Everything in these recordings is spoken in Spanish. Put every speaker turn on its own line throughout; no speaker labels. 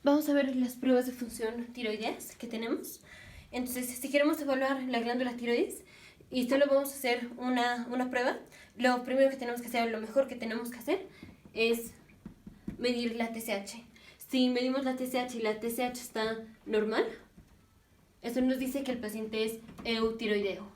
Vamos a ver las pruebas de función tiroideas que tenemos. Entonces, si queremos evaluar la glándula tiroides y solo vamos a hacer una prueba, lo primero que tenemos que hacer, lo mejor que tenemos que hacer, es medir la TSH. Si medimos la TSH y la TSH está normal, eso nos dice que el paciente es eutiroideo.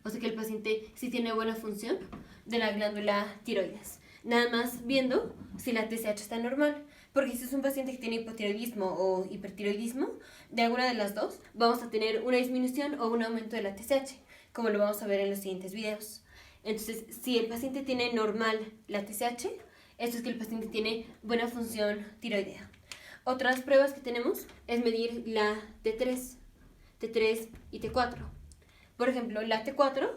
O sea que el paciente sí tiene buena función de la glándula tiroides. Nada más viendo si la TSH está normal. Porque si es un paciente que tiene hipotiroidismo o hipertiroidismo, de alguna de las dos vamos a tener una disminución o un aumento de la TSH, como lo vamos a ver en los siguientes videos. Entonces, si el paciente tiene normal la TSH, esto es que el paciente tiene buena función tiroidea. Otras pruebas que tenemos es medir la T3, T3 y T4. Por ejemplo, la T4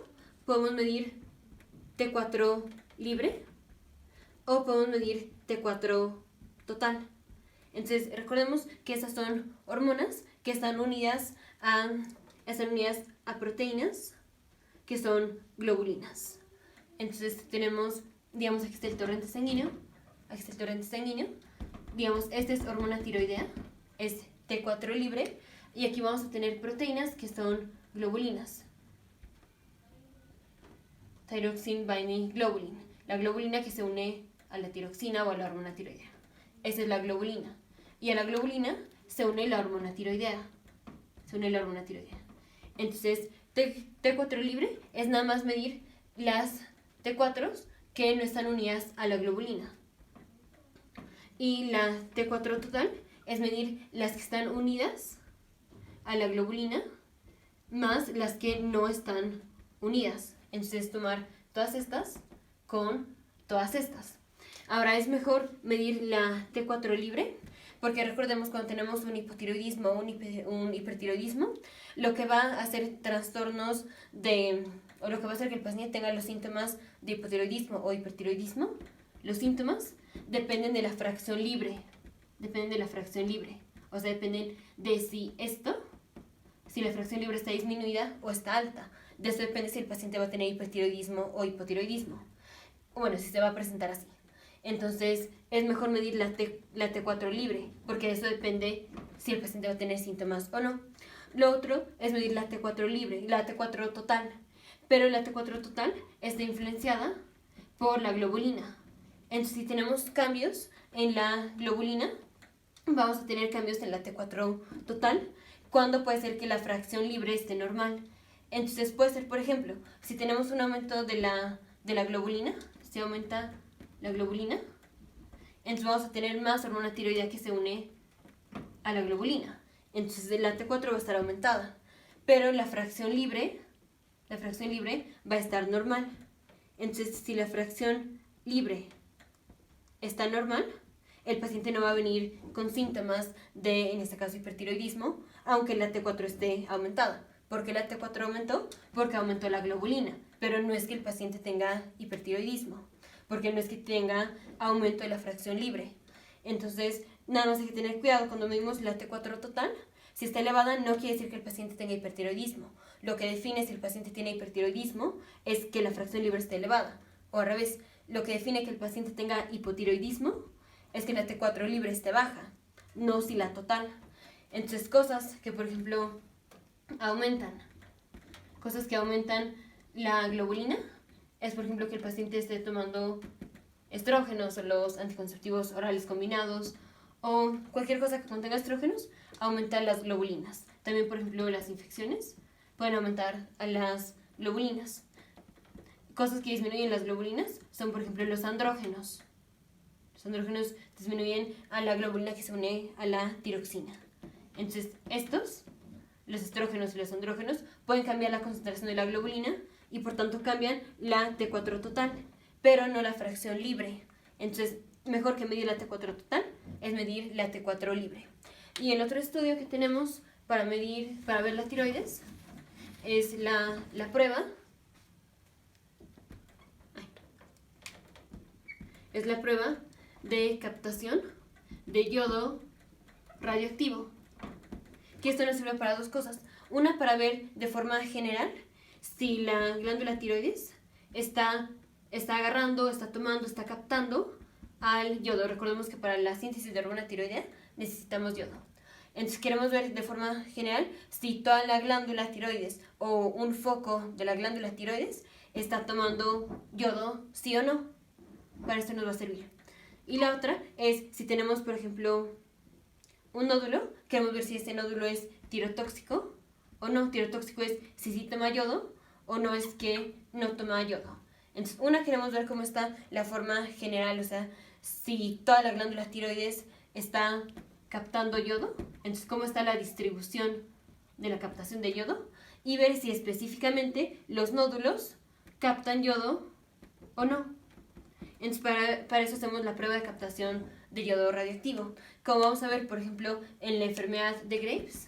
podemos medir T4 libre o podemos medir T4 total. Entonces, recordemos que esas son hormonas que están unidas a proteínas que son globulinas. Entonces, tenemos, digamos, aquí está el torrente sanguíneo, aquí está el torrente sanguíneo, digamos, esta es hormona tiroidea, es T4 libre, y aquí vamos a tener proteínas que son globulinas. Thyroxine binding globulin, la globulina que se une a la tiroxina o a la hormona tiroidea. Esa es la globulina. Y a la globulina se une la hormona tiroidea. Entonces, T4 libre es nada más medir las T4 que no están unidas a la globulina. Y la T4 total es medir las que están unidas a la globulina más las que no están unidas. Entonces, tomar todas estas con todas estas. Ahora es mejor medir la T4 libre, porque recordemos cuando tenemos un hipotiroidismo o un hipertiroidismo, lo que va a hacer trastornos o lo que va a hacer que el paciente tenga los síntomas de hipotiroidismo o hipertiroidismo, los síntomas dependen de la fracción libre. O sea, dependen de si la fracción libre está disminuida o está alta. De eso depende si el paciente va a tener hipertiroidismo o hipotiroidismo. Bueno, si se va a presentar así. Entonces, es mejor medir la T4 libre, porque de eso depende si el paciente va a tener síntomas o no. Lo otro es medir la T4 libre, la T4 total. Pero la T4 total está influenciada por la globulina. Entonces, si tenemos cambios en la globulina, vamos a tener cambios en la T4 total, cuando puede ser que la fracción libre esté normal. Entonces puede ser, por ejemplo, si tenemos un aumento de la globulina, si aumenta la globulina, entonces vamos a tener más hormona tiroidea que se une a la globulina. Entonces la T4 va a estar aumentada, pero la fracción libre va a estar normal. Entonces, si la fracción libre está normal, el paciente no va a venir con síntomas de, en este caso, hipertiroidismo, aunque la T4 esté aumentada. ¿Por qué la T4 aumentó? Porque aumentó la globulina, pero no es que el paciente tenga hipertiroidismo, porque no es que tenga aumento de la fracción libre. Entonces, nada más hay que tener cuidado cuando medimos la T4 total. Si está elevada, no quiere decir que el paciente tenga hipertiroidismo. Lo que define si el paciente tiene hipertiroidismo es que la fracción libre esté elevada. O al revés, lo que define que el paciente tenga hipotiroidismo es que la T4 libre esté baja, no si la total. Entonces, cosas que, por ejemplo, aumentan la globulina es, por ejemplo, que el paciente esté tomando estrógenos o los anticonceptivos orales combinados o cualquier cosa que contenga estrógenos, aumenta las globulinas. También, por ejemplo, las infecciones pueden aumentar a las globulinas. Cosas que disminuyen las globulinas son, por ejemplo, los andrógenos. Los andrógenos disminuyen a la globulina que se une a la tiroxina. Entonces, los estrógenos y los andrógenos, pueden cambiar la concentración de la globulina y por tanto cambian la T4 total, pero no la fracción libre. Entonces, mejor que medir la T4 total es medir la T4 libre. Y el otro estudio que tenemos para ver la tiroides es la prueba. Es la prueba de captación de yodo radioactivo. Que esto nos sirve para dos cosas. Una, para ver de forma general si la glándula tiroides está agarrando, está tomando, está captando al yodo. Recordemos que para la síntesis de hormona tiroidea necesitamos yodo. Entonces queremos ver de forma general si toda la glándula tiroides o un foco de la glándula tiroides está tomando yodo, sí o no. Para esto nos va a servir. Y la otra es si tenemos, por ejemplo, un nódulo, queremos ver si este nódulo es tirotóxico o no. Tirotóxico es si sí toma yodo o no es que no toma yodo. Entonces, queremos ver cómo está la forma general, o sea, si toda la glándula tiroides está captando yodo, entonces cómo está la distribución de la captación de yodo, y ver si específicamente los nódulos captan yodo o no. Entonces, para eso hacemos la prueba de captación de yodo radioactivo. Como vamos a ver, por ejemplo, en la enfermedad de Graves,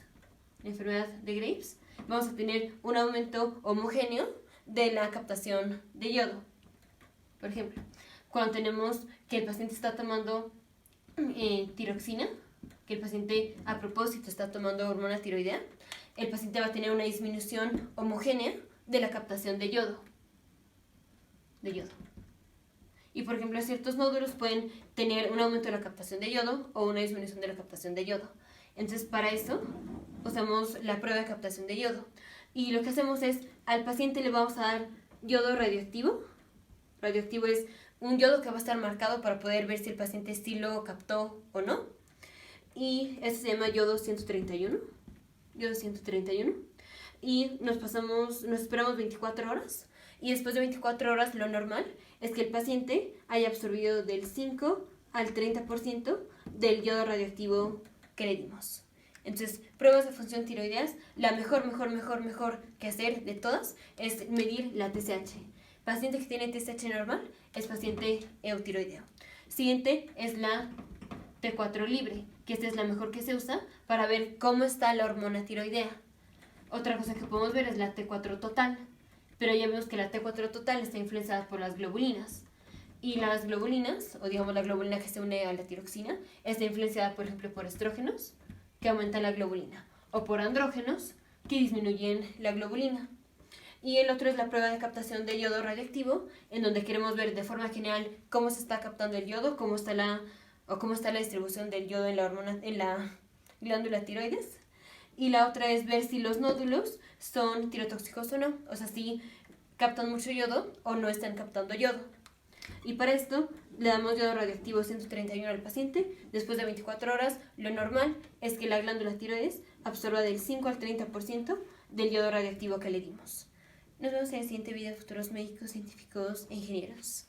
vamos a tener un aumento homogéneo de la captación de yodo. Por ejemplo, cuando tenemos que el paciente está tomando tiroxina, que el paciente a propósito está tomando hormona tiroidea, el paciente va a tener una disminución homogénea de la captación de yodo. Y por ejemplo, ciertos nódulos pueden tener un aumento de la captación de yodo o una disminución de la captación de yodo. Entonces, para eso usamos la prueba de captación de yodo. Y lo que hacemos es, al paciente le vamos a dar yodo radioactivo. Radioactivo es un yodo que va a estar marcado para poder ver si el paciente sí lo captó o no. Y este se llama yodo 131. Y nos esperamos 24 horas. Y después de 24 horas lo normal es que el paciente haya absorbido del 5 al 30% del yodo radioactivo que le dimos. Entonces, pruebas de función tiroideas, la mejor que hacer de todas es medir la TSH. Paciente que tiene TSH normal es paciente eutiroideo. Siguiente es la T4 libre, que esta es la mejor que se usa para ver cómo está la hormona tiroidea. Otra cosa que podemos ver es la T4 total, pero ya vemos que la T4 total está influenciada por las globulinas. Y las globulinas, o digamos la globulina que se une a la tiroxina, está influenciada, por ejemplo, por estrógenos, que aumentan la globulina, o por andrógenos, que disminuyen la globulina. Y el otro es la prueba de captación de yodo radioactivo, en donde queremos ver de forma general cómo se está captando el yodo, cómo está la distribución del yodo en la glándula tiroides. Y la otra es ver si los nódulos son tirotóxicos o no, o sea, si captan mucho yodo o no están captando yodo. Y para esto le damos yodo radioactivo 131 al paciente. Después de 24 horas, lo normal es que la glándula tiroides absorba del 5 al 30% del yodo radioactivo que le dimos. Nos vemos en el siguiente video, futuros médicos, científicos e ingenieros.